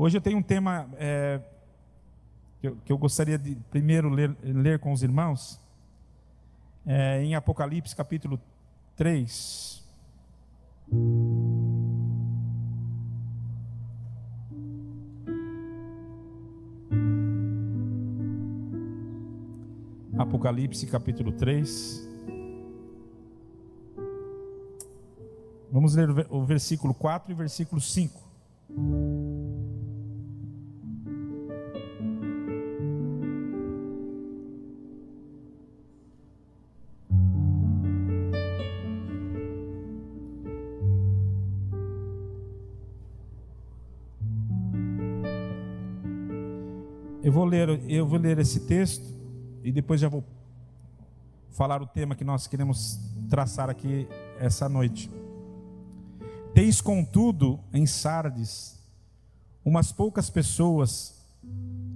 Hoje eu tenho um tema que eu gostaria de primeiro ler com os irmãos, em Apocalipse capítulo 3. Apocalipse capítulo 3. Vamos ler o versículo 4 e o versículo 5. Eu vou ler esse texto e depois já vou falar o tema que nós queremos traçar aqui essa noite. Tens, contudo, em Sardes, umas poucas pessoas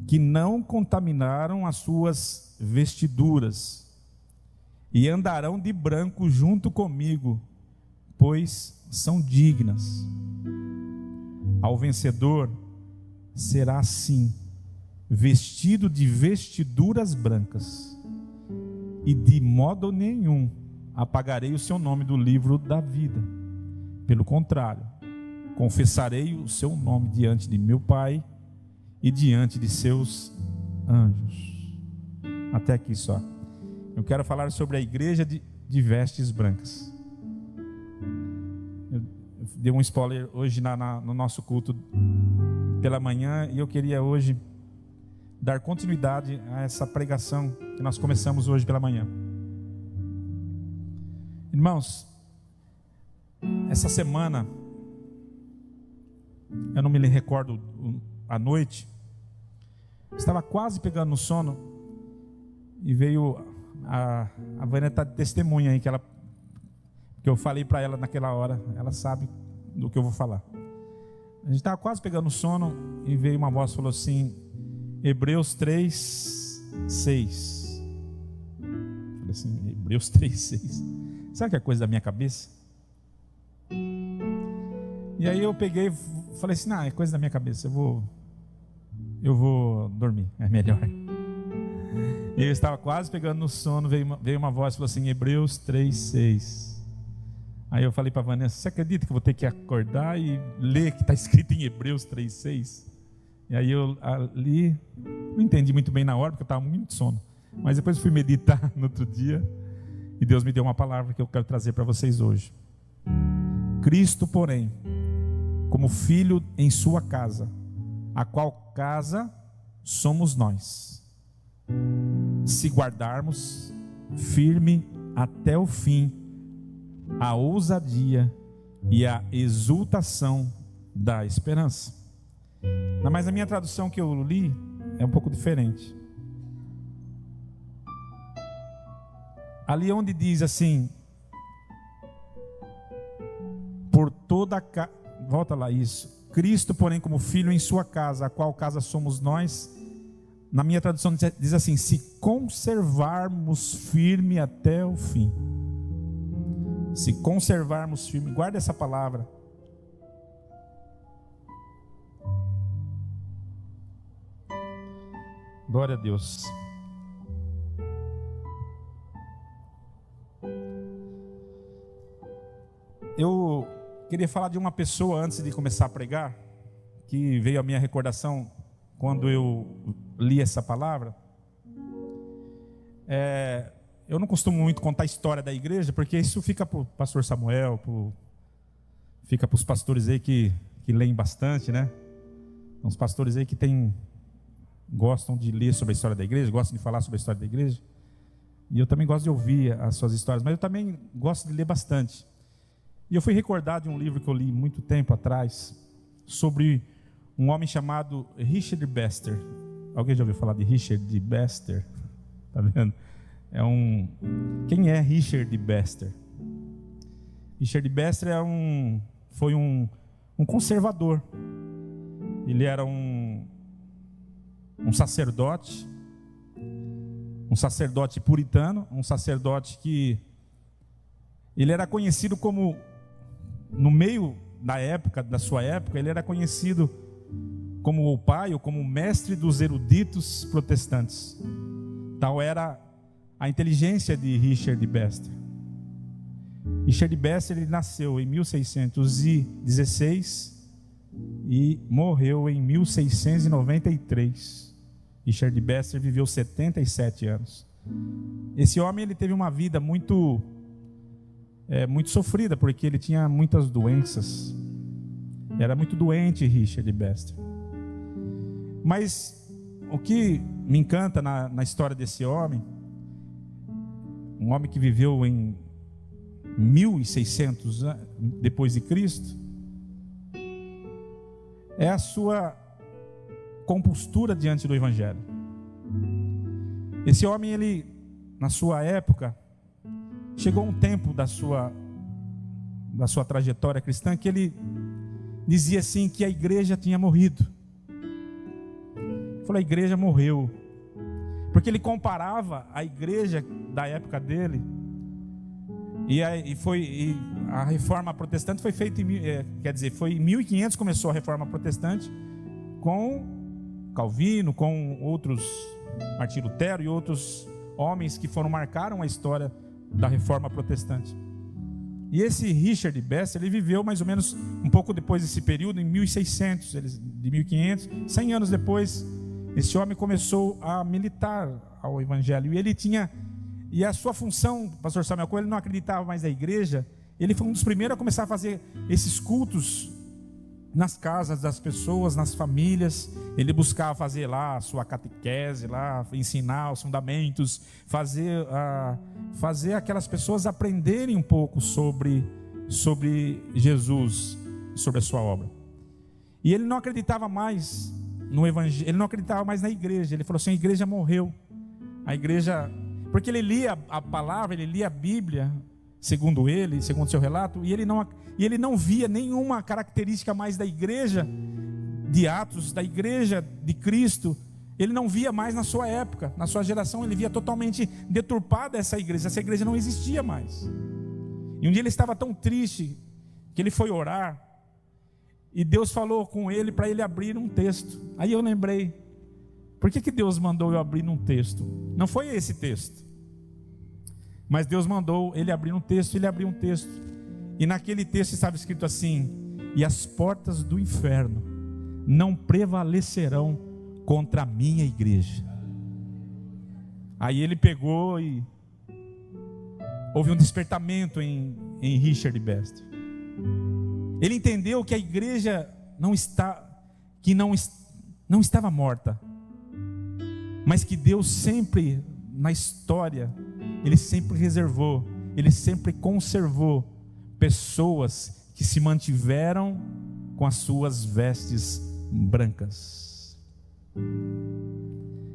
que não contaminaram as suas vestiduras e andarão de branco junto comigo, pois são dignas. Ao vencedor será assim, vestido de vestiduras brancas, e de modo nenhum apagarei o seu nome do livro da vida. Pelo contrário, confessarei o seu nome diante de meu Pai e diante de seus anjos. Até aqui só. Eu quero falar sobre a igreja de vestes brancas. Eu dei um spoiler hoje no nosso culto pela manhã, e eu queria hoje dar continuidade a essa pregação que nós começamos hoje pela manhã. Irmãos, essa semana, eu não me recordo à noite, estava quase pegando no sono e veio a Vânia está de testemunha aí, que eu falei para ela naquela hora, ela sabe do que eu vou falar. A gente estava quase pegando no sono e veio uma voz e falou assim: Hebreus 3, 6. Falei assim, Hebreus 3, 6. Sabe que é coisa da minha cabeça? E aí eu peguei e falei assim, não, é coisa da minha cabeça, eu vou dormir, é melhor. E eu estava quase pegando no sono, veio uma voz e falou assim, Hebreus 3, 6. Aí eu falei para a Vanessa, você acredita que eu vou ter que acordar e ler que está escrito em Hebreus 3, 6? E aí eu ali, não entendi muito bem na hora, porque eu estava muito sono. Mas depois eu fui meditar no outro dia, e Deus me deu uma palavra que eu quero trazer para vocês hoje. Cristo, porém, como filho em sua casa, a qual casa somos nós, se guardarmos firme até o fim a ousadia e a exultação da esperança. Mas a minha tradução que eu li é um pouco diferente. Ali onde diz assim, por toda a volta lá isso, Cristo, porém, como filho em sua casa, a qual casa somos nós, na minha tradução diz assim, se conservarmos firme até o fim. Se conservarmos firme, guarda essa palavra. Glória a Deus. Eu queria falar de uma pessoa antes de começar a pregar, que veio à minha recordação quando eu li essa palavra. Eu não costumo muito contar a história da igreja, porque isso fica para o pastor Samuel, fica para os pastores aí que leem bastante, né? Uns pastores aí que gostam de ler sobre a história da igreja, gostam de falar sobre a história da igreja. E eu também gosto de ouvir as suas histórias, mas eu também gosto de ler bastante. E eu fui recordado de um livro que eu li muito tempo atrás, sobre um homem chamado Richard Baxter. Alguém já ouviu falar de Richard Baxter? Tá vendo? Quem é Richard Baxter? Richard Baxter foi um conservador. Ele era um sacerdote puritano, um sacerdote que ele era conhecido como, no meio da sua época, ele era conhecido como o pai ou como o mestre dos eruditos protestantes. Tal era a inteligência de Richard Baxter. Richard Baxter, ele nasceu em 1616 e morreu em 1693. Richard Baxter viveu 77 anos. Esse homem, ele teve uma vida muito sofrida, porque ele tinha muitas doenças. Era muito doente, Richard Baxter. Mas o que me encanta na história desse homem, um homem que viveu em 1600 depois de Cristo, é a sua compostura diante do Evangelho. Esse homem, ele, na sua época, chegou um tempo da sua trajetória cristã que ele dizia assim que a igreja tinha morrido. Ele falou: a igreja morreu. Porque ele comparava a igreja da época dele, e a reforma protestante foi feita foi em 1500 começou a reforma protestante, com Calvino, com outros, Martim Lutero e outros homens que marcaram a história da reforma protestante. E esse Richard Baxter, ele viveu mais ou menos um pouco depois desse período, em 1600, de 1500, 100 anos depois, esse homem começou a militar ao Evangelho. E a sua função, pastor Samuel Coelho, ele não acreditava mais na igreja. Ele foi um dos primeiros a começar a fazer esses cultos nas casas das pessoas, nas famílias. Ele buscava fazer lá a sua catequese, lá, ensinar os fundamentos, fazer aquelas pessoas aprenderem um pouco sobre Jesus, sobre a sua obra. E ele não acreditava mais no Evangelho, ele não acreditava mais na igreja. Ele falou assim: a igreja morreu. A igreja... Porque ele lia a palavra, ele lia a Bíblia, segundo seu relato, e ele não via nenhuma característica mais da igreja de Atos, da igreja de Cristo. Ele não via mais na sua época, na sua geração. Ele via totalmente deturpada essa igreja não existia mais. E um dia ele estava tão triste que ele foi orar, e Deus falou com ele para ele abrir um texto. Aí eu lembrei: por que Deus mandou eu abrir num texto? Não foi esse texto, mas Deus mandou ele abrir um texto. Ele abriu um texto, e naquele texto estava escrito assim: e as portas do inferno não prevalecerão contra a minha igreja. Aí ele pegou e houve um despertamento em Richard Baxter. Ele entendeu que a igreja não estava morta, mas que Deus sempre, na história, Ele sempre reservou, Ele sempre conservou pessoas que se mantiveram com as suas vestes brancas.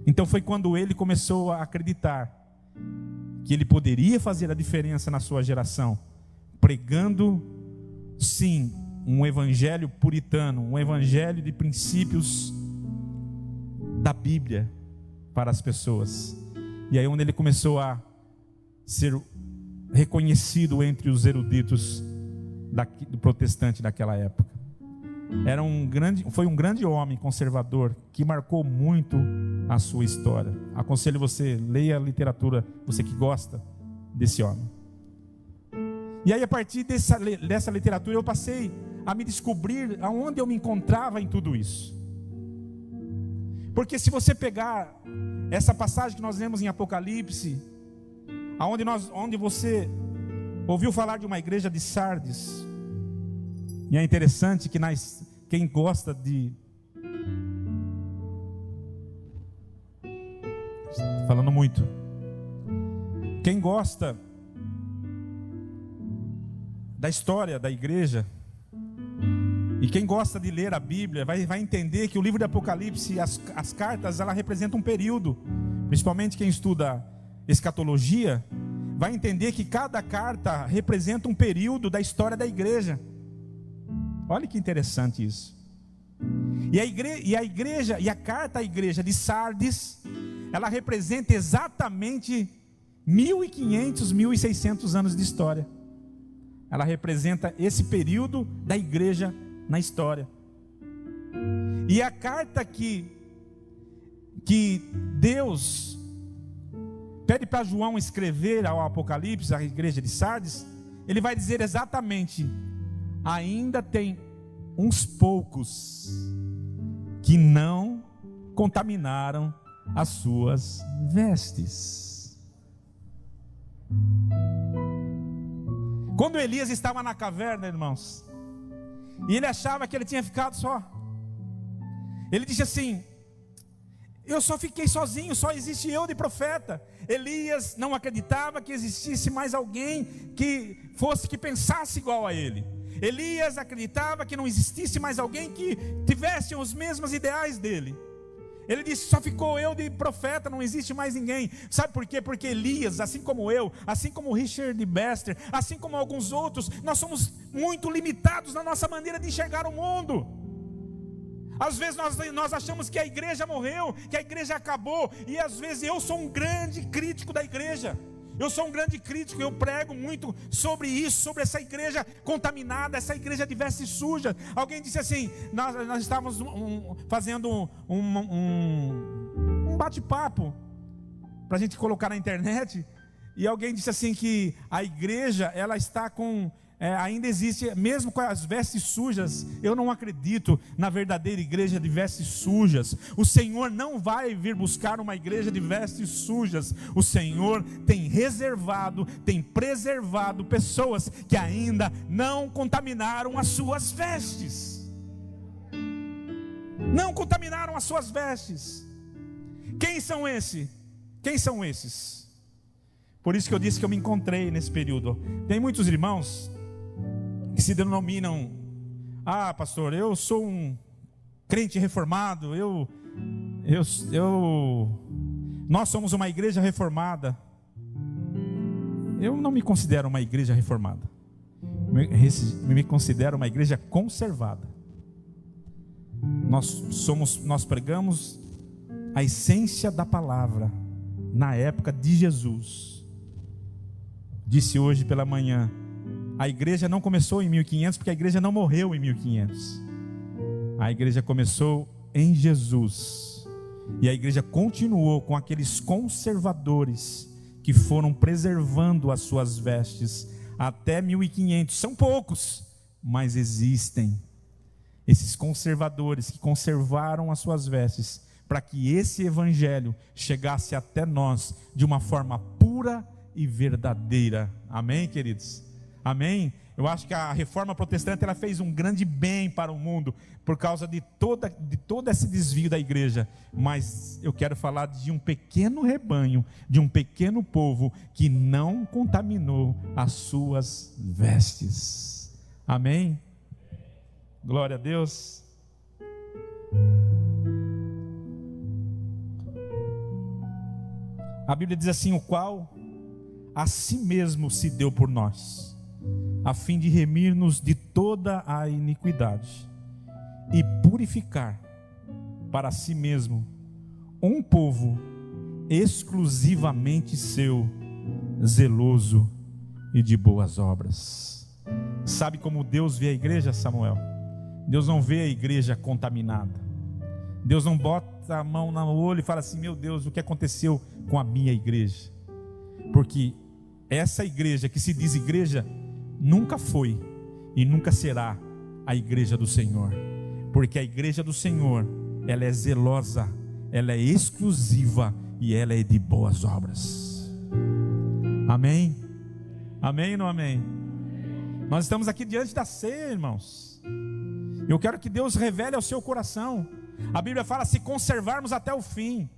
Então foi quando ele começou a acreditar que ele poderia fazer a diferença na sua geração, pregando, sim, um evangelho puritano, um evangelho de princípios da Bíblia para as pessoas. E aí onde ele começou a ser reconhecido entre os eruditos do protestante daquela época. Foi um grande homem conservador que marcou muito a sua história. Aconselho você, leia a literatura, você que gosta desse homem. E aí a partir dessa literatura eu passei a me descobrir aonde eu me encontrava em tudo isso. Porque se você pegar essa passagem que nós lemos em Apocalipse, onde você ouviu falar de uma igreja de Sardes, e é interessante que quem gosta de... Falando muito. Quem gosta da história da igreja, e quem gosta de ler a Bíblia, vai entender que o livro de Apocalipse, as cartas, ela representam um período. Principalmente quem estuda escatologia, vai entender que cada carta representa um período da história da igreja. Olha que interessante isso. E a carta à igreja de Sardes, ela representa exatamente 1500, 1600 anos de história. Ela representa esse período da igreja na história. E a carta que Deus pede para João escrever ao Apocalipse, à igreja de Sardes, ele vai dizer exatamente: ainda tem uns poucos que não contaminaram as suas vestes. Quando Elias estava na caverna, irmãos, e ele achava que ele tinha ficado só, ele disse assim: eu só fiquei sozinho, só existe eu de profeta. Elias não acreditava que existisse mais alguém que pensasse igual a ele. Elias acreditava que não existisse mais alguém que tivesse os mesmos ideais dele. Ele disse: só ficou eu de profeta, não existe mais ninguém. Sabe por quê? Porque Elias, assim como eu, assim como Richard Baxter, assim como alguns outros, nós somos muito limitados na nossa maneira de enxergar o mundo. Às vezes nós achamos que a igreja morreu, que a igreja acabou, e às vezes eu sou um grande crítico da igreja. Eu sou um grande crítico, eu prego muito sobre isso, sobre essa igreja contaminada, essa igreja de vestes sujas. Alguém disse assim, nós estávamos fazendo um bate-papo para a gente colocar na internet, e alguém disse assim que a igreja, ela está com... ainda existe, mesmo com as vestes sujas. Eu não acredito na verdadeira igreja de vestes sujas. O Senhor não vai vir buscar uma igreja de vestes sujas. O Senhor tem reservado, tem preservado pessoas que ainda não contaminaram as suas vestes. Não contaminaram as suas vestes. Quem são esses? Quem são esses? Por isso que eu disse que eu me encontrei nesse período. Tem muitos irmãos que se denominam: ah, pastor, eu sou um crente reformado, nós somos uma igreja reformada. Eu não me considero uma igreja reformada, me considero uma igreja conservada. Nós pregamos a essência da palavra na época de Jesus. Disse hoje pela manhã: a igreja não começou em 1500, porque a igreja não morreu em 1500. A igreja começou em Jesus. E a igreja continuou com aqueles conservadores que foram preservando as suas vestes até 1500. São poucos, mas existem. Esses conservadores que conservaram as suas vestes para que esse evangelho chegasse até nós de uma forma pura e verdadeira. Amém, queridos? Amém? Eu acho que a reforma protestante ela fez um grande bem para o mundo por causa de todo esse desvio da igreja. Mas eu quero falar de um pequeno rebanho, de um pequeno povo que não contaminou as suas vestes. Amém? Glória a Deus. A Bíblia diz assim: o qual a si mesmo se deu por nós, a fim de remir-nos de toda a iniquidade e purificar para si mesmo um povo exclusivamente seu, zeloso e de boas obras. Sabe como Deus vê a igreja, Samuel? Deus não vê a igreja contaminada. Deus não bota a mão no olho e fala assim: meu Deus, o que aconteceu com a minha igreja? Porque essa igreja que se diz igreja nunca foi e nunca será a igreja do Senhor. Porque a igreja do Senhor, ela é zelosa, ela é exclusiva e ela é de boas obras. Amém? Amém ou não amém? Nós estamos aqui diante da ceia, irmãos. Eu quero que Deus revele ao seu coração. A Bíblia fala: se conservarmos até o fim.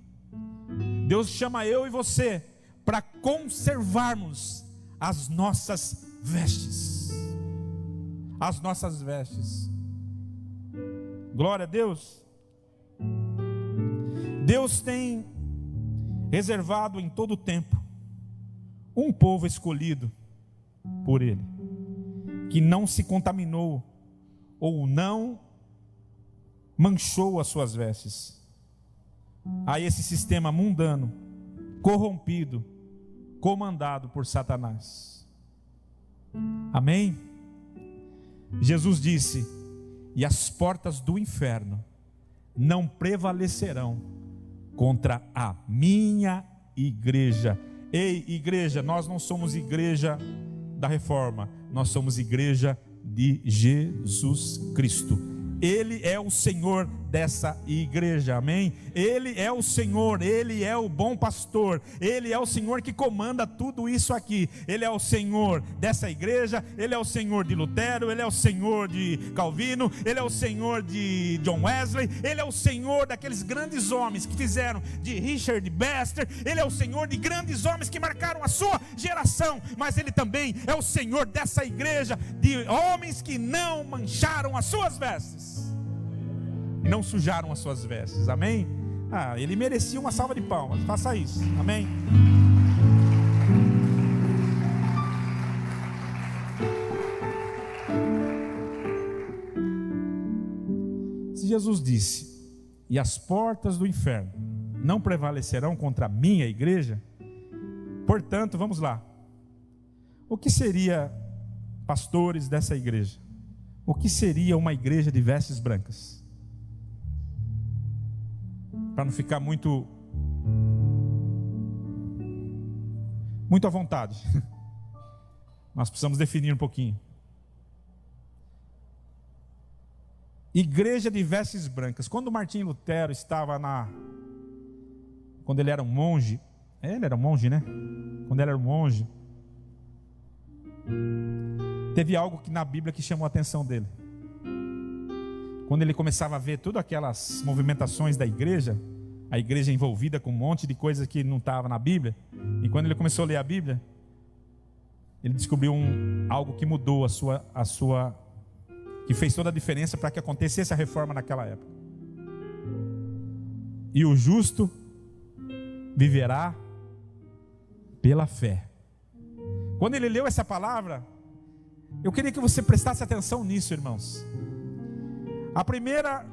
Deus chama eu e você para conservarmos as nossas vestes. As nossas vestes. Glória a Deus. Deus tem reservado em todo o tempo um povo escolhido por Ele, que não se contaminou ou não manchou as suas vestes a esse sistema mundano, corrompido, comandado por Satanás. Amém? Jesus disse: e as portas do inferno não prevalecerão contra a minha igreja. Ei, igreja, nós não somos igreja da Reforma, nós somos igreja de Jesus Cristo. Ele é o Senhor dessa igreja, amém? Ele é o Senhor, Ele é o bom pastor, Ele é o Senhor que comanda tudo isso aqui. Ele é o Senhor dessa igreja, Ele é o Senhor de Lutero, Ele é o Senhor de Calvino, Ele é o Senhor de John Wesley, Ele é o Senhor daqueles grandes homens que fizeram, de Richard Baxter, Ele é o Senhor de grandes homens que marcaram a sua geração, mas Ele também é o Senhor dessa igreja, de homens que não mancharam as suas vestes, não sujaram as suas vestes, amém? Ele merecia uma salva de palmas, faça isso, amém? Se Jesus disse, e as portas do inferno não prevalecerão contra a minha igreja, portanto, vamos lá, o que seria, pastores dessa igreja, o que seria uma igreja de vestes brancas? Para não ficar muito à vontade, nós precisamos definir um pouquinho. Igreja de vestes brancas. Quando Martim Lutero estava quando ele era um monge, ele era um monge, né? Quando ele era um monge, teve algo que na Bíblia que chamou a atenção dele. Quando ele começava a ver todas aquelas movimentações da igreja, a igreja envolvida com um monte de coisas que não estava na Bíblia, e quando ele começou a ler a Bíblia, ele descobriu algo que mudou que fez toda a diferença para que acontecesse a reforma naquela época. E o justo viverá pela fé. Quando ele leu essa palavra, eu queria que você prestasse atenção nisso, irmãos. A primeira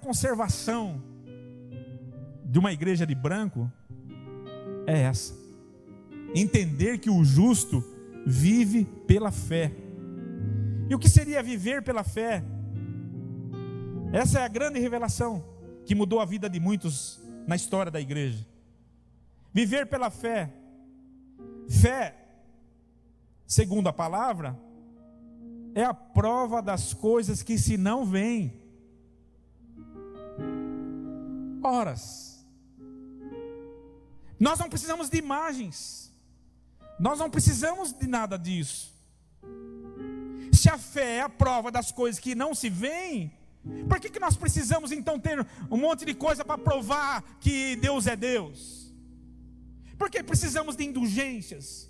conservação de uma igreja de branco é essa: entender que o justo vive pela fé. E o que seria viver pela fé? Essa é a grande revelação que mudou a vida de muitos na história da igreja. Viver pela fé. Fé, segundo a palavra, é a prova das coisas que se não veem. Horas. Nós não precisamos de imagens. Nós não precisamos de nada disso. Se a fé é a prova das coisas que não se veem, por que nós precisamos então ter um monte de coisa para provar que Deus é Deus? Por que precisamos de indulgências?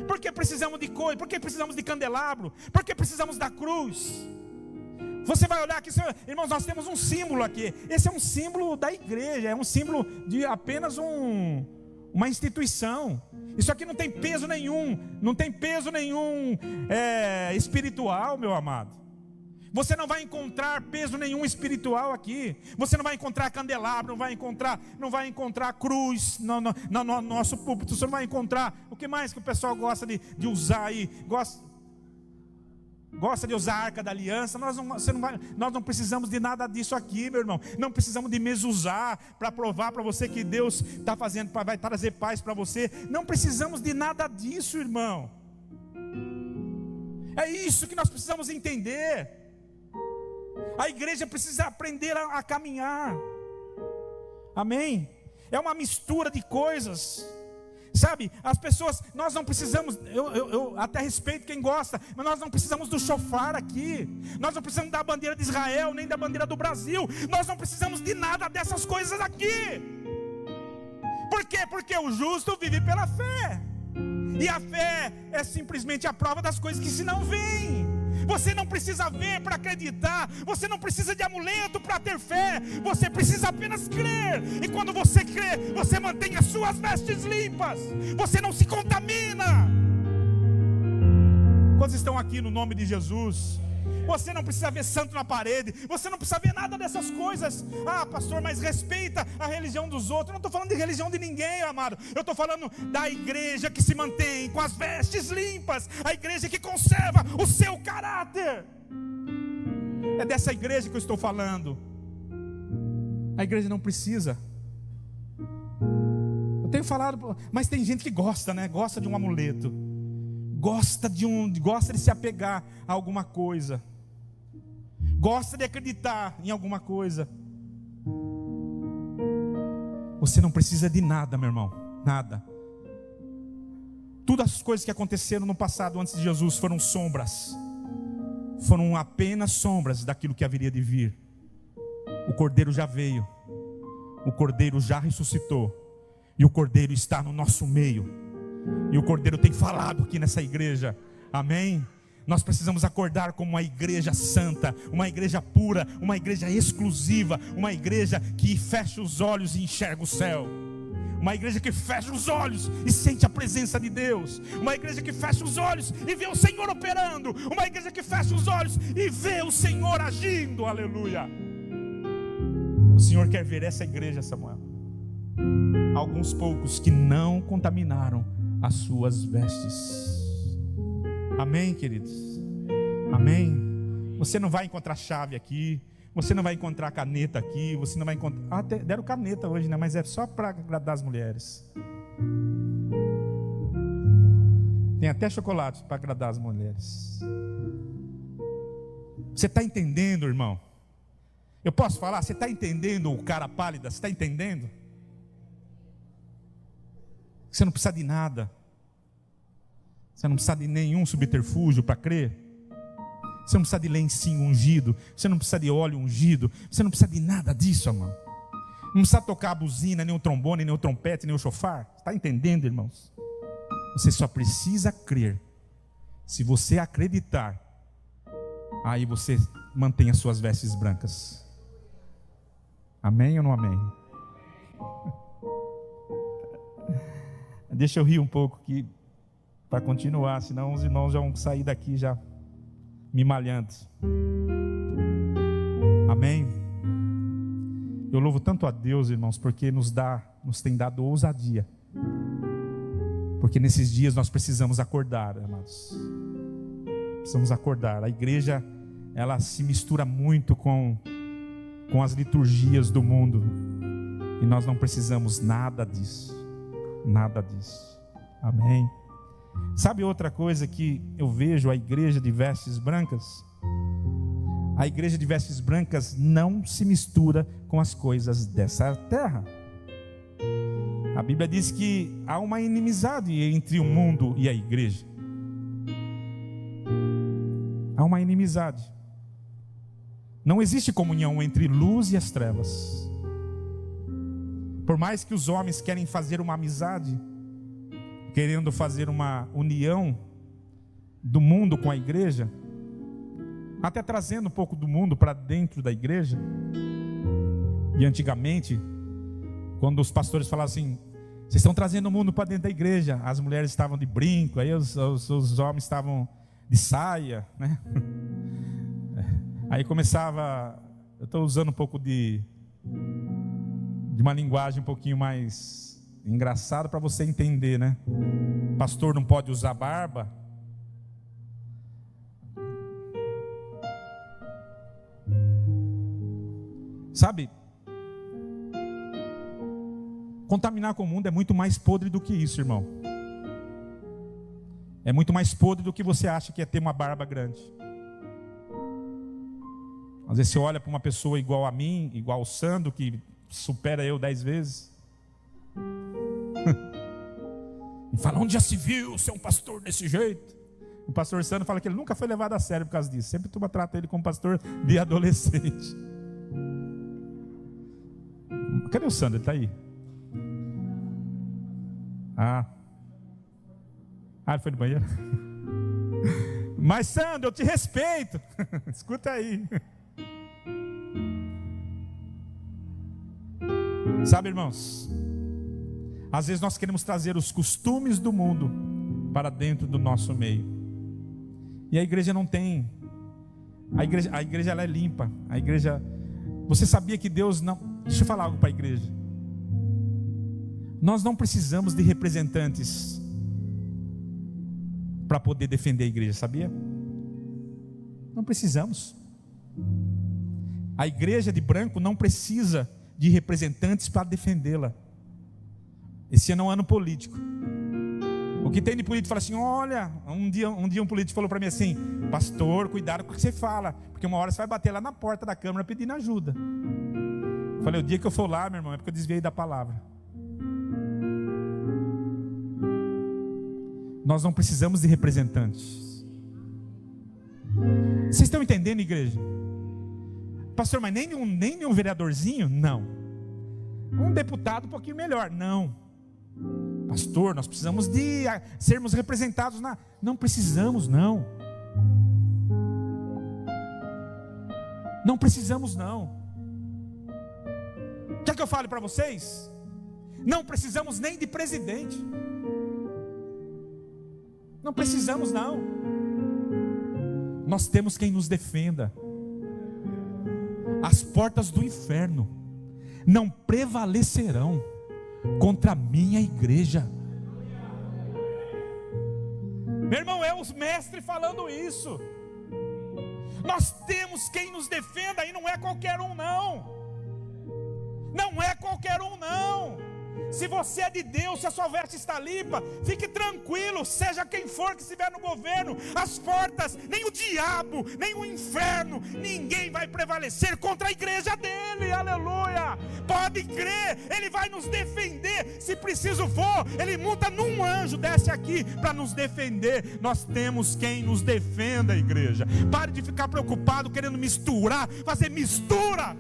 Por que precisamos de coisa? Por que precisamos de candelabro? Por que precisamos da cruz? Você vai olhar aqui, irmãos, nós temos um símbolo aqui. Esse é um símbolo da igreja, é um símbolo de apenas uma instituição. Isso aqui não tem peso nenhum, espiritual, meu amado. Você não vai encontrar peso nenhum espiritual aqui. Você não vai encontrar candelabro, não vai encontrar cruz no nosso púlpito. Você não vai encontrar. O que mais que o pessoal gosta de usar aí? Gosta de usar a arca da aliança. Nós não precisamos de nada disso aqui, meu irmão. Não precisamos de mezuzá para provar para você que Deus está fazendo, vai trazer paz para você. Não precisamos de nada disso, irmão. É isso que nós precisamos entender. A igreja precisa aprender a caminhar. Amém? É uma mistura de coisas. Sabe, as pessoas, nós não precisamos, eu até respeito quem gosta, mas nós não precisamos do chofar aqui. Nós não precisamos da bandeira de Israel, nem da bandeira do Brasil. Nós não precisamos de nada dessas coisas aqui. Por quê? Porque o justo vive pela fé. E a fé é simplesmente a prova das coisas que se não veem. Você não precisa ver para acreditar. Você não precisa de amuleto para ter fé. Você precisa apenas crer. E quando você crê, você mantém as suas vestes limpas. Você não se contamina. Quantos estão aqui no nome de Jesus? Você não precisa ver santo na parede. Você não precisa ver nada dessas coisas. Ah, pastor, mas respeita a religião dos outros. Eu não estou falando de religião de ninguém, amado. Eu estou falando da igreja que se mantém com as vestes limpas. A igreja que conserva o seu caráter. É dessa igreja que eu estou falando. A igreja não precisa. Eu tenho falado, mas tem gente que gosta, né? Gosta de um amuleto. Gosta de se apegar a alguma coisa. Gosta de acreditar em alguma coisa. Você não precisa de nada, meu irmão. Nada. Todas as coisas que aconteceram no passado antes de Jesus foram sombras. Foram apenas sombras daquilo que haveria de vir. O Cordeiro já veio. O Cordeiro já ressuscitou. E o Cordeiro está no nosso meio. E o Cordeiro tem falado aqui nessa igreja. Amém? Nós precisamos acordar como uma igreja santa, uma igreja pura, uma igreja exclusiva, uma igreja que fecha os olhos e enxerga o céu. Uma igreja que fecha os olhos e sente a presença de Deus. Uma igreja que fecha os olhos e vê o Senhor operando. Uma igreja que fecha os olhos e vê o Senhor agindo. Aleluia. O Senhor quer ver essa igreja, Samuel. Alguns poucos que não contaminaram as suas vestes. Amém, queridos? Amém? Você não vai encontrar chave aqui. Você não vai encontrar caneta aqui. Você não vai encontrar... deram caneta hoje, né? Mas é só para agradar as mulheres. Tem até chocolate para agradar as mulheres. Você está entendendo, irmão? Eu posso falar? Você está entendendo o cara pálida? Você está entendendo? Você não precisa de nada. Você não precisa de nenhum subterfúgio para crer. Você não precisa de lencinho ungido. Você não precisa de óleo ungido. Você não precisa de nada disso, irmão. Não precisa tocar a buzina, nem o trombone, nem o trompete, nem o chofar. Está entendendo, irmãos? Você só precisa crer. Se você acreditar, aí você mantém as suas vestes brancas. Amém ou não amém? Deixa eu rir um pouco aqui para continuar, senão os irmãos já vão sair daqui já me malhando. Amém? Eu louvo tanto a Deus, irmãos, porque nos tem dado ousadia. Porque nesses dias nós precisamos acordar, amados. Precisamos acordar. A igreja, ela se mistura muito com as liturgias do mundo. E nós não precisamos nada disso. Nada disso. Amém? Sabe outra coisa que eu vejo a igreja de vestes brancas? A igreja de vestes brancas não se mistura com as coisas dessa terra. A Bíblia diz que há uma inimizade entre o mundo e a igreja. Há uma inimizade. Não existe comunhão entre luz e as trevas. Por mais que os homens querem fazer uma amizade, querendo fazer uma união do mundo com a igreja, até trazendo um pouco do mundo para dentro da igreja. E antigamente, quando os pastores falavam assim: vocês estão trazendo o mundo para dentro da igreja, as mulheres estavam de brinco, aí os homens estavam de saia, né? Aí começava, eu estou usando um pouco de uma linguagem um pouquinho mais engraçada para você entender, né? Pastor não pode usar barba. Sabe? Contaminar com o mundo é muito mais podre do que isso, irmão. É muito mais podre do que você acha que é ter uma barba grande. Às vezes você olha para uma pessoa igual a mim, igual o Sandro, que supera eu 10 vezes. E fala: onde já se viu ser um pastor desse jeito? O pastor Sandro fala que ele nunca foi levado a sério por causa disso. Sempre turma trata ele como pastor de adolescente. Cadê o Sandro? Ele está aí? Ele foi no banheiro? Mas Sandro, eu te respeito. Escuta aí. Sabe, irmãos, às vezes nós queremos trazer os costumes do mundo para dentro do nosso meio. E a igreja não tem. A igreja ela é limpa. A igreja. Você sabia que Deus não. Deixa eu falar algo para a igreja. Nós não precisamos de representantes para poder defender a igreja, sabia? Não precisamos. A igreja de branco não precisa de representantes para defendê-la. Esse ano é um ano político. O que tem de político fala assim: olha, um dia um político falou para mim assim: pastor, cuidado com o que você fala, porque uma hora você vai bater lá na porta da Câmara pedindo ajuda. Eu falei: o dia que eu for lá, meu irmão, é porque eu desviei da palavra. Nós não precisamos de representantes. Vocês estão entendendo, igreja? Pastor, mas nem um vereadorzinho? Não. Um deputado um pouquinho melhor? Não. Pastor, nós precisamos de sermos representados na... Não precisamos, não. Não precisamos, não. Quer que eu fale para vocês? Não precisamos nem de presidente. Não precisamos, não. Nós temos quem nos defenda. As portas do inferno não prevalecerão contra a minha igreja. Meu irmão, é o mestre falando isso. Nós temos quem nos defenda, e não é qualquer um, não. Não é qualquer um, não. Se você é de Deus, se a sua veste está limpa, fique tranquilo, seja quem for que estiver no governo, as portas, nem o diabo, nem o inferno, ninguém vai prevalecer contra a igreja dele, aleluia. Pode crer, ele vai nos defender, se preciso for, ele monta num anjo, desce aqui para nos defender. Nós temos quem nos defenda, igreja. Pare de ficar preocupado querendo misturar, fazer mistura.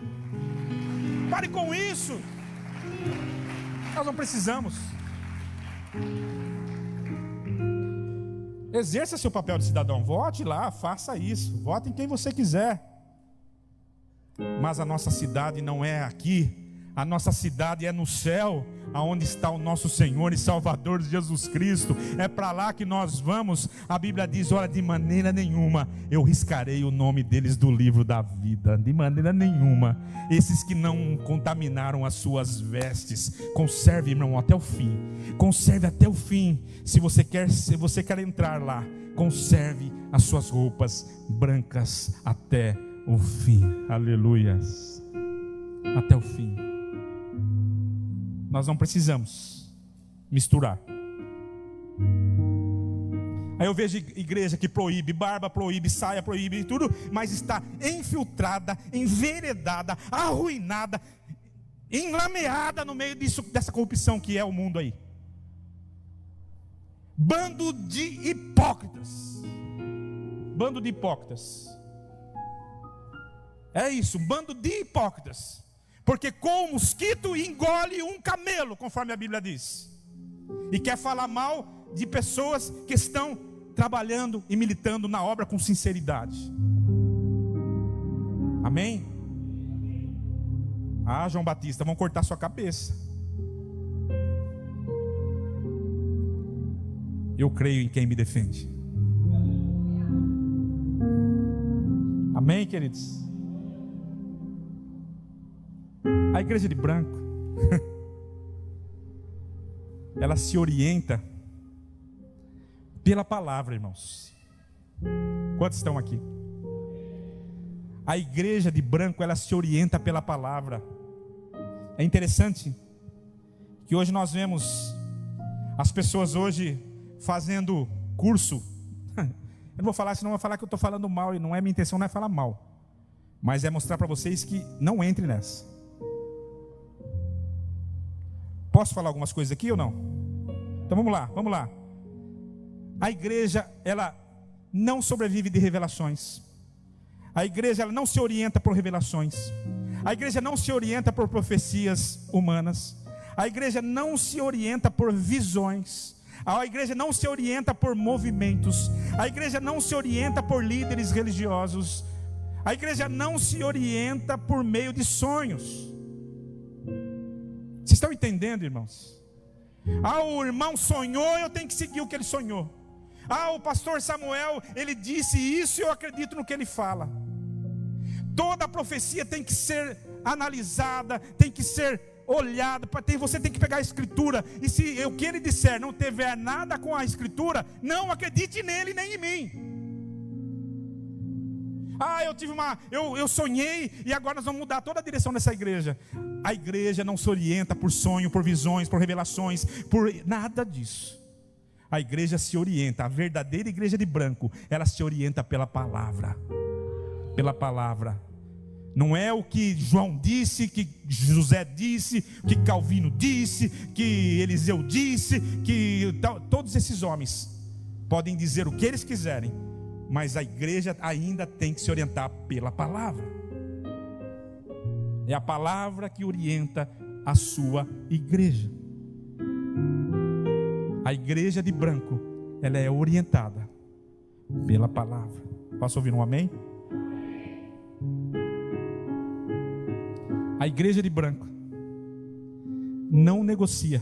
Pare com isso. Nós não precisamos. Exerça seu papel de cidadão. Vote lá, faça isso. Vote em quem você quiser. Mas a nossa cidade não é aqui. A nossa cidade é no céu, aonde está o nosso Senhor e Salvador Jesus Cristo. É para lá que nós vamos. A Bíblia diz: olha, de maneira nenhuma eu riscarei o nome deles do livro da vida. De maneira nenhuma. Esses que não contaminaram as suas vestes, conserve, irmão, até o fim. Conserve até o fim. Se você quer entrar lá, conserve as suas roupas brancas até o fim. Aleluias. Até o fim. Nós não precisamos misturar. Aí eu vejo igreja que proíbe barba, proíbe saia, proíbe tudo, mas está infiltrada, enveredada, arruinada, enlameada no meio dessa corrupção que é o mundo aí. Bando de hipócritas. Bando de hipócritas. É isso, um bando de hipócritas. Porque com o mosquito engole um camelo, conforme a Bíblia diz. E quer falar mal de pessoas que estão trabalhando e militando na obra com sinceridade. Amém? Ah, João Batista, vão cortar sua cabeça. Eu creio em quem me defende. Amém, queridos? A igreja de branco, ela se orienta pela palavra, irmãos. Quantos estão aqui? A igreja de branco, ela se orienta pela palavra. É interessante que hoje nós vemos as pessoas hoje fazendo curso. Eu não vou falar, senão eu vou falar que eu estou falando mal, e não é minha intenção, não é falar mal, mas é mostrar para vocês que não entre nessa. Posso falar algumas coisas aqui ou não? Então vamos lá. A igreja, ela não sobrevive de revelações. A igreja, ela não se orienta por revelações. A igreja não se orienta por profecias humanas. A igreja não se orienta por visões. A igreja não se orienta por movimentos. A igreja não se orienta por líderes religiosos. A igreja não se orienta por meio de sonhos. Vocês estão entendendo, irmãos? Ah, o irmão sonhou, eu tenho que seguir o que ele sonhou. Ah, o pastor Samuel, ele disse isso e eu acredito no que ele fala. Toda a profecia tem que ser analisada, tem que ser olhada. Você tem que pegar a escritura. E se o que ele disser não tiver nada com a escritura, não acredite nele nem em mim. Eu sonhei e agora nós vamos mudar toda a direção dessa igreja. A igreja não se orienta por sonho, por visões, por revelações, por nada disso. A igreja se orienta, a verdadeira igreja de branco, ela se orienta pela palavra. Pela palavra. Não é o que João disse, que José disse, que Calvino disse, que Eliseu disse, que todos esses homens podem dizer o que eles quiserem, mas a igreja ainda tem que se orientar pela palavra. É a palavra que orienta a sua igreja. A igreja de branco, ela é orientada pela palavra. Posso ouvir um amém? A igreja de branco não negocia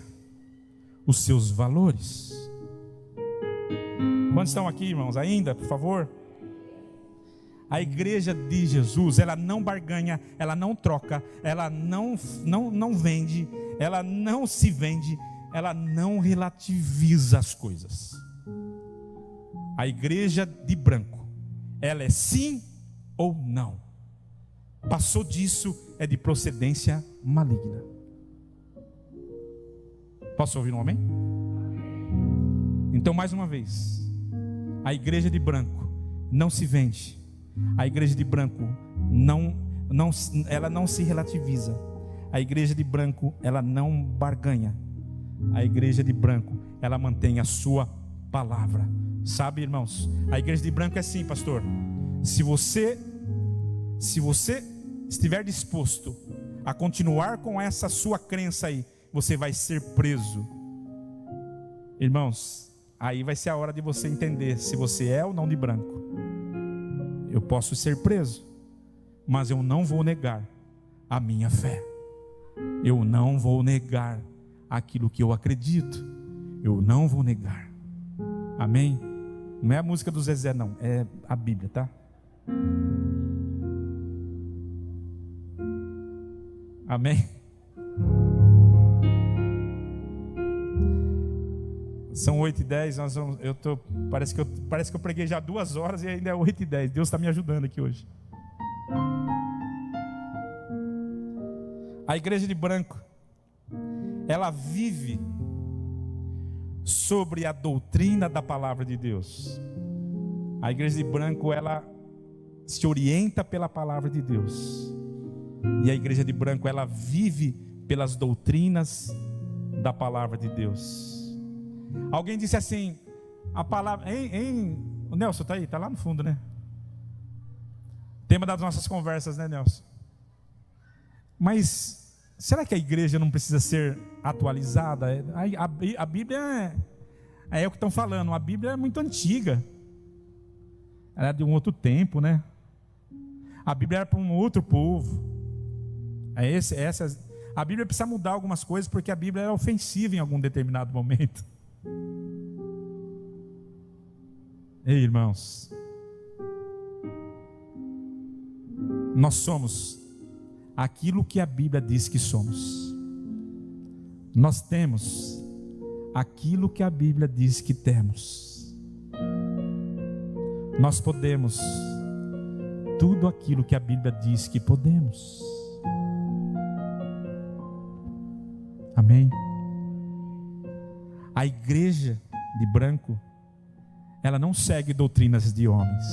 os seus valores. Quantos estão aqui, irmãos, ainda, por favor? A igreja de Jesus, ela não barganha, ela não troca, ela não vende, ela não se vende, ela não relativiza as coisas. A igreja de branco, ela é sim ou não. Passou disso, é de procedência maligna. Posso ouvir um amém? Então, mais uma vez, a igreja de branco não se vende. A igreja de branco ela não se relativiza. A igreja de branco, ela não barganha. A igreja de branco, ela mantém a sua palavra. Sabe, irmãos, a igreja de branco é assim, pastor. Se você estiver disposto a continuar com essa sua crença aí, você vai ser preso. Irmãos, aí vai ser a hora de você entender se você é ou não de branco. Eu posso ser preso, mas eu não vou negar a minha fé. Eu não vou negar aquilo que eu acredito. Eu não vou negar. Amém? Não é a música do Zezé, não. É a Bíblia, tá? Amém? São 8h10, parece que eu preguei já 2 horas e ainda é 8h10. Deus está me ajudando aqui hoje. A igreja de branco, ela vive sobre a doutrina da palavra de Deus. A igreja de branco, ela se orienta pela palavra de Deus. E a igreja de branco, ela vive pelas doutrinas da palavra de Deus. Alguém disse assim, a palavra... O Nelson está aí? Está lá no fundo, né? Tema das nossas conversas, né, Nelson? Mas será que a igreja não precisa ser atualizada? A Bíblia é o que estão falando. A Bíblia é muito antiga. Ela é de um outro tempo, né? A Bíblia era para um outro povo. A Bíblia precisa mudar algumas coisas, porque a Bíblia é ofensiva em algum determinado momento. Ei, irmãos, nós somos aquilo que a Bíblia diz que somos. Nós temos aquilo que a Bíblia diz que temos. Nós podemos tudo aquilo que a Bíblia diz que podemos. Amém? A igreja de branco, ela não segue doutrinas de homens.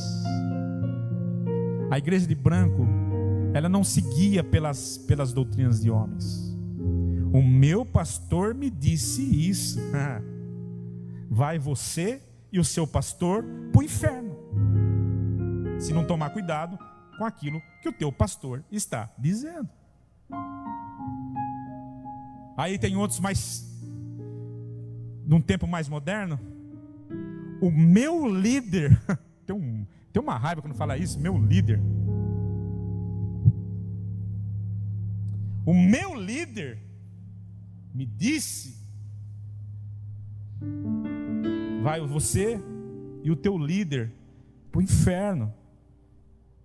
A igreja de branco, ela não se guia pelas doutrinas de homens. O meu pastor me disse isso. Vai você e o seu pastor para o inferno, se não tomar cuidado com aquilo que o teu pastor está dizendo. Aí tem outros mais, num tempo mais moderno, o meu líder, tem uma raiva quando fala isso, meu líder. O meu líder me disse, vai você e o teu líder para o inferno.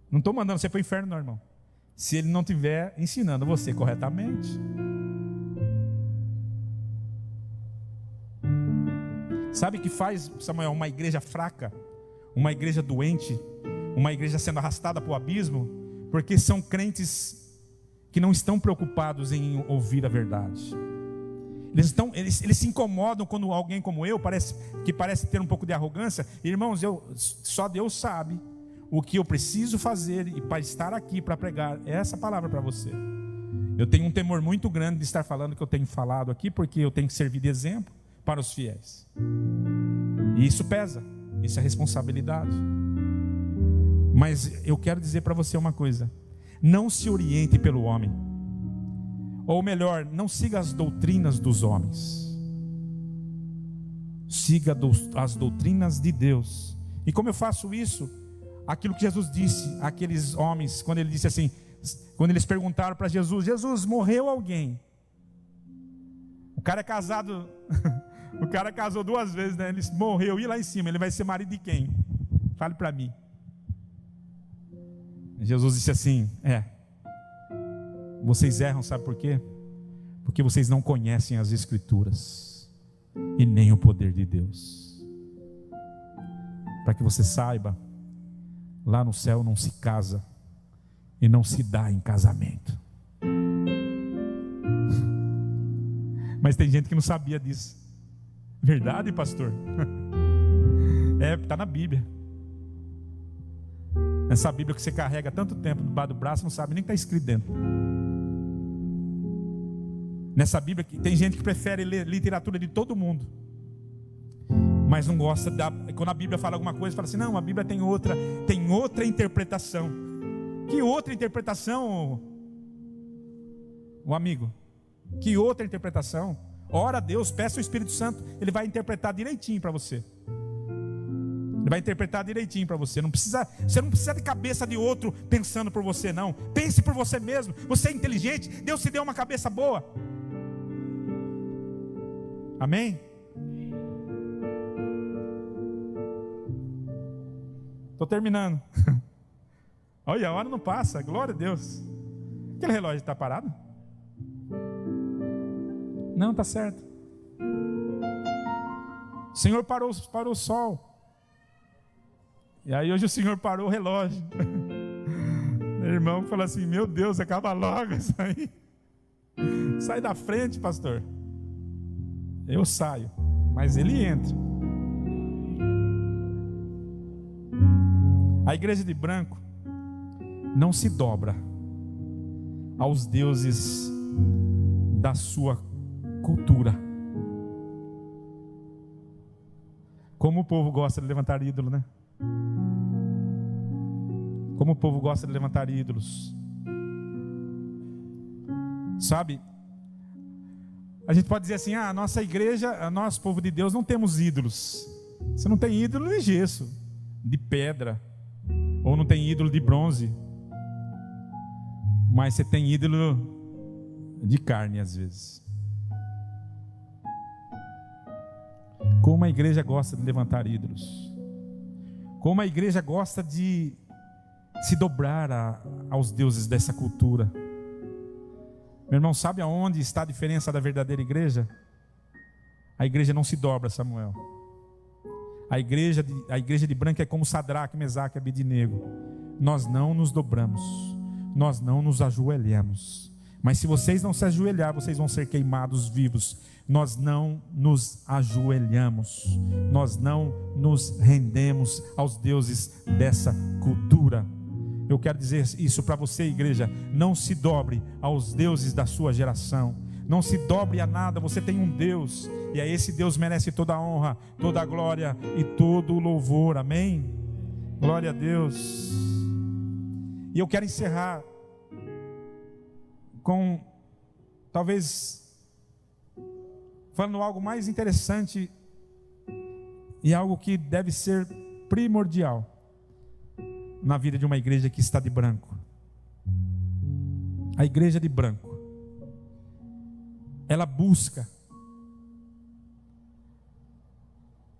Não estou mandando você para o inferno, não, irmão, se ele não estiver ensinando você corretamente. Sabe o que faz, Samuel, uma igreja fraca, uma igreja doente? uma igreja sendo arrastada para o abismo, porque são crentes que não estão preocupados em ouvir a verdade. Eles se incomodam quando alguém como eu parece ter um pouco de arrogância. Irmãos, só Deus sabe o que eu preciso fazer e para estar aqui para pregar essa palavra para você. Eu tenho um temor muito grande de estar falando o que eu tenho falado aqui, porque eu tenho que servir de exemplo para os fiéis. E isso pesa, isso é responsabilidade. Mas eu quero dizer para você uma coisa: não se oriente pelo homem, ou melhor, não siga as doutrinas dos homens, siga as doutrinas de Deus. E como eu faço isso? Aquilo que Jesus disse àqueles homens, quando ele disse assim, quando eles perguntaram para Jesus: Jesus, morreu alguém? O cara é casado, o cara casou 2 vezes, né? Ele morreu, e lá em cima, ele vai ser marido de quem? Fale para mim. Jesus disse assim: vocês erram, sabe por quê? Porque vocês não conhecem as Escrituras e nem o poder de Deus. Para que você saiba, lá no céu não se casa e não se dá em casamento. Mas tem gente que não sabia disso. Verdade, pastor? Está na Bíblia. Essa Bíblia que você carrega há tanto tempo debaixo do braço, não sabe nem o que está escrito dentro. Nessa Bíblia, tem gente que prefere ler literatura de todo mundo, mas não gosta quando a Bíblia fala alguma coisa, fala assim: não, a Bíblia tem outra interpretação. Que outra interpretação, o amigo? Que outra interpretação? Ora a Deus, peça o Espírito Santo, Ele vai interpretar direitinho para você. Ele vai interpretar direitinho para você. Você não precisa de cabeça de outro pensando por você, não. Pense por você mesmo. Você é inteligente. Deus te deu uma cabeça boa. Amém? Estou terminando. Olha, a hora não passa. Glória a Deus. Aquele relógio está parado? Não, está certo. O Senhor parou o sol. E aí hoje o Senhor parou o relógio. Meu irmão falou assim: meu Deus, acaba logo isso aí. Sai da frente, pastor. Eu saio, mas ele entra. A igreja de branco não se dobra aos deuses da sua cultura. Como o povo gosta de levantar ídolo, né? Como o povo gosta de levantar ídolos. Sabe? A gente pode dizer assim: a nossa igreja, nós, povo de Deus, não temos ídolos. Você não tem ídolo de gesso, de pedra, ou não tem ídolo de bronze, mas você tem ídolo de carne às vezes. Como a igreja gosta de levantar ídolos. Como a igreja gosta de se dobrar aos deuses dessa cultura. Meu irmão, sabe aonde está a diferença da verdadeira igreja? A igreja não se dobra, Samuel. A igreja de branco é como Sadraque, Mesaque e Abednego. Nós não nos dobramos, nós não nos ajoelhamos. Mas se vocês não se ajoelhar, vocês vão ser queimados vivos. Nós não nos ajoelhamos, nós não nos rendemos aos deuses dessa cultura. Eu quero dizer isso para você, igreja: não se dobre aos deuses da sua geração, não se dobre a nada. Você tem um Deus, e a esse Deus merece toda a honra, toda a glória e todo o louvor, amém? Glória a Deus. E eu quero encerrar com, talvez, falando algo mais interessante e algo que deve ser primordial na vida de uma igreja que está de branco. A igreja de branco, ela busca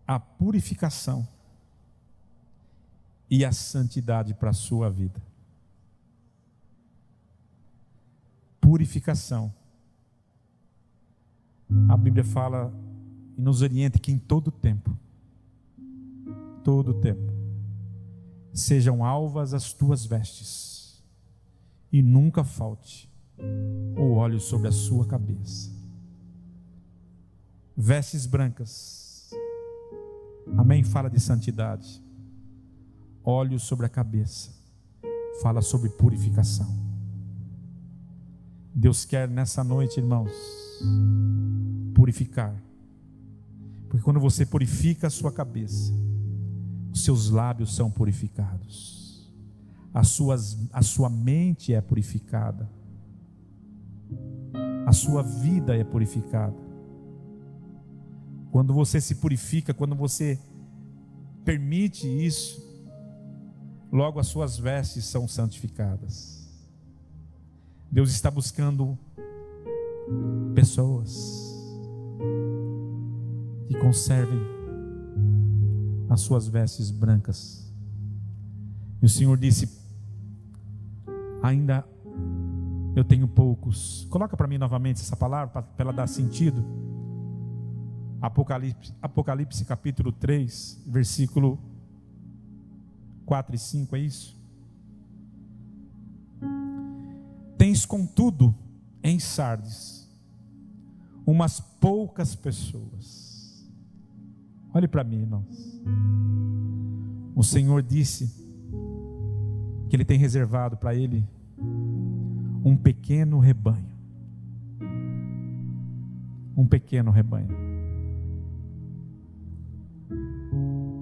a purificação e a santidade para a sua vida. Purificação. A Bíblia fala e nos orienta que em todo tempo, sejam alvas as tuas vestes, e nunca falte o óleo sobre a sua cabeça. Vestes brancas, amém, fala de santidade. Óleo sobre a cabeça, fala sobre purificação. Deus quer nessa noite, irmãos, purificar, porque quando você purifica a sua cabeça, os seus lábios são purificados, a sua mente é purificada, a sua vida é purificada. Quando você se purifica, quando você permite isso, logo as suas vestes são santificadas. Deus está buscando pessoas que conservem as suas vestes brancas. E o Senhor disse: ainda eu tenho poucos. Coloca para mim novamente essa palavra, para ela dar sentido. Apocalipse capítulo 3, versículo 4 e 5, é isso? Tens contudo em Sardes umas poucas pessoas. Olhe para mim, irmãos. O Senhor disse que Ele tem reservado para Ele um pequeno rebanho. Um pequeno rebanho.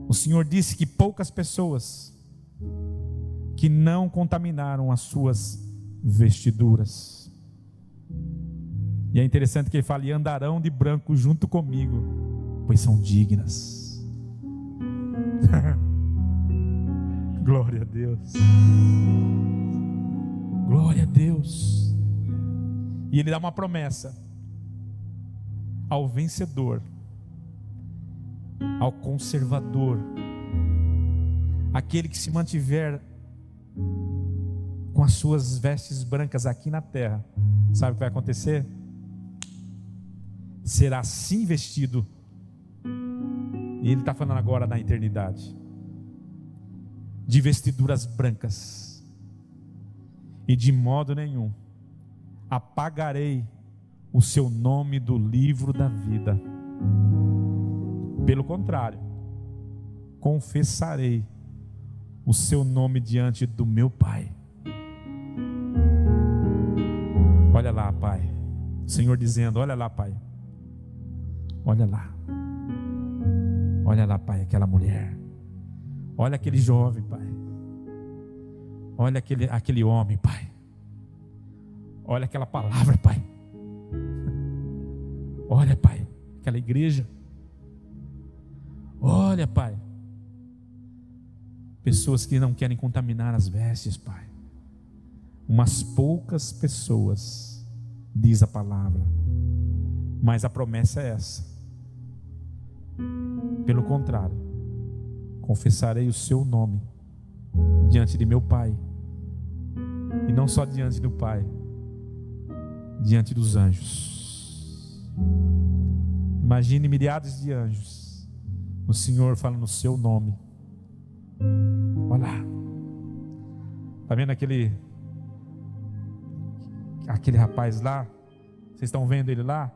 O Senhor disse que poucas pessoas que não contaminaram as suas vestiduras. E é interessante que Ele fala: e andarão de branco junto comigo, pois são dignas. Glória a Deus. Glória a Deus. E Ele dá uma promessa ao vencedor, ao conservador, aquele que se mantiver com as suas vestes brancas aqui na terra. Sabe o que vai acontecer? Será assim vestido. E Ele está falando agora na eternidade, de vestiduras brancas. E de modo nenhum apagarei o seu nome do livro da vida. Pelo contrário, confessarei o seu nome diante do meu Pai. Olha lá, Pai. O Senhor dizendo: olha lá, Pai. Olha lá. Olha lá, Pai, aquela mulher. Olha aquele jovem, Pai. Olha aquele homem, Pai. Olha aquela palavra, Pai. Olha, Pai, aquela igreja. Olha, Pai, pessoas que não querem contaminar as vestes, Pai. Umas poucas pessoas, diz a palavra, mas a promessa é essa. Pelo contrário, confessarei o seu nome diante de meu Pai, e não só diante do Pai, diante dos anjos. Imagine milhares de anjos, o Senhor fala no seu nome. Olha lá. Está vendo aquele rapaz lá? Vocês estão vendo ele lá?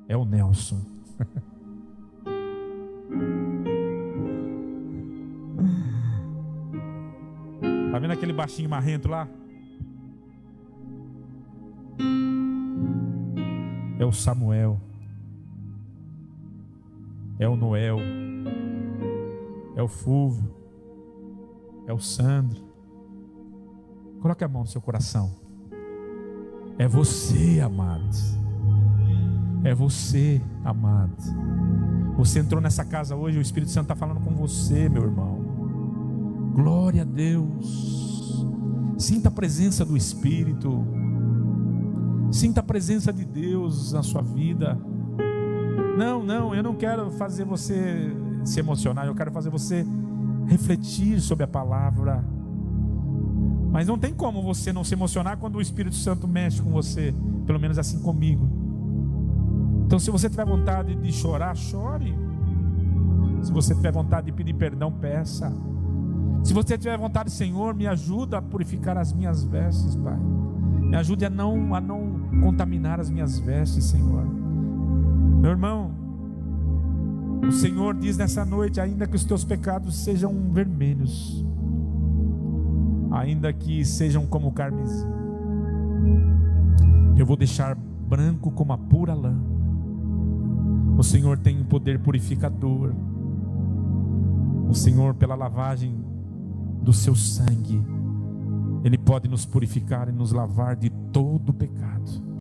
É o Nelson. Está vendo aquele baixinho marrento lá? É o Samuel. É o Noel. É o Fúvio. É o Sandro. Coloque a mão no seu coração. É você, amado. É você, amado. Você entrou nessa casa hoje, o Espírito Santo está falando com você, meu irmão. Glória a Deus. Sinta a presença do Espírito. Sinta a presença de Deus na sua vida. Não, eu não quero fazer você se emocionar, eu quero fazer você refletir sobre a palavra. Mas não tem como você não se emocionar quando o Espírito Santo mexe com você, pelo menos assim comigo. Então, se você tiver vontade de chorar, chore. Se você tiver vontade de pedir perdão, peça. Se você tiver vontade, Senhor, me ajuda a purificar as minhas vestes, Pai. Me ajude a não contaminar as minhas vestes, Senhor. Meu irmão, o Senhor diz nessa noite: ainda que os teus pecados sejam vermelhos, ainda que sejam como carmesim, eu vou deixar branco como a pura lã. O Senhor tem um poder purificador. O Senhor, pela lavagem do seu sangue, Ele pode nos purificar e nos lavar de todo pecado.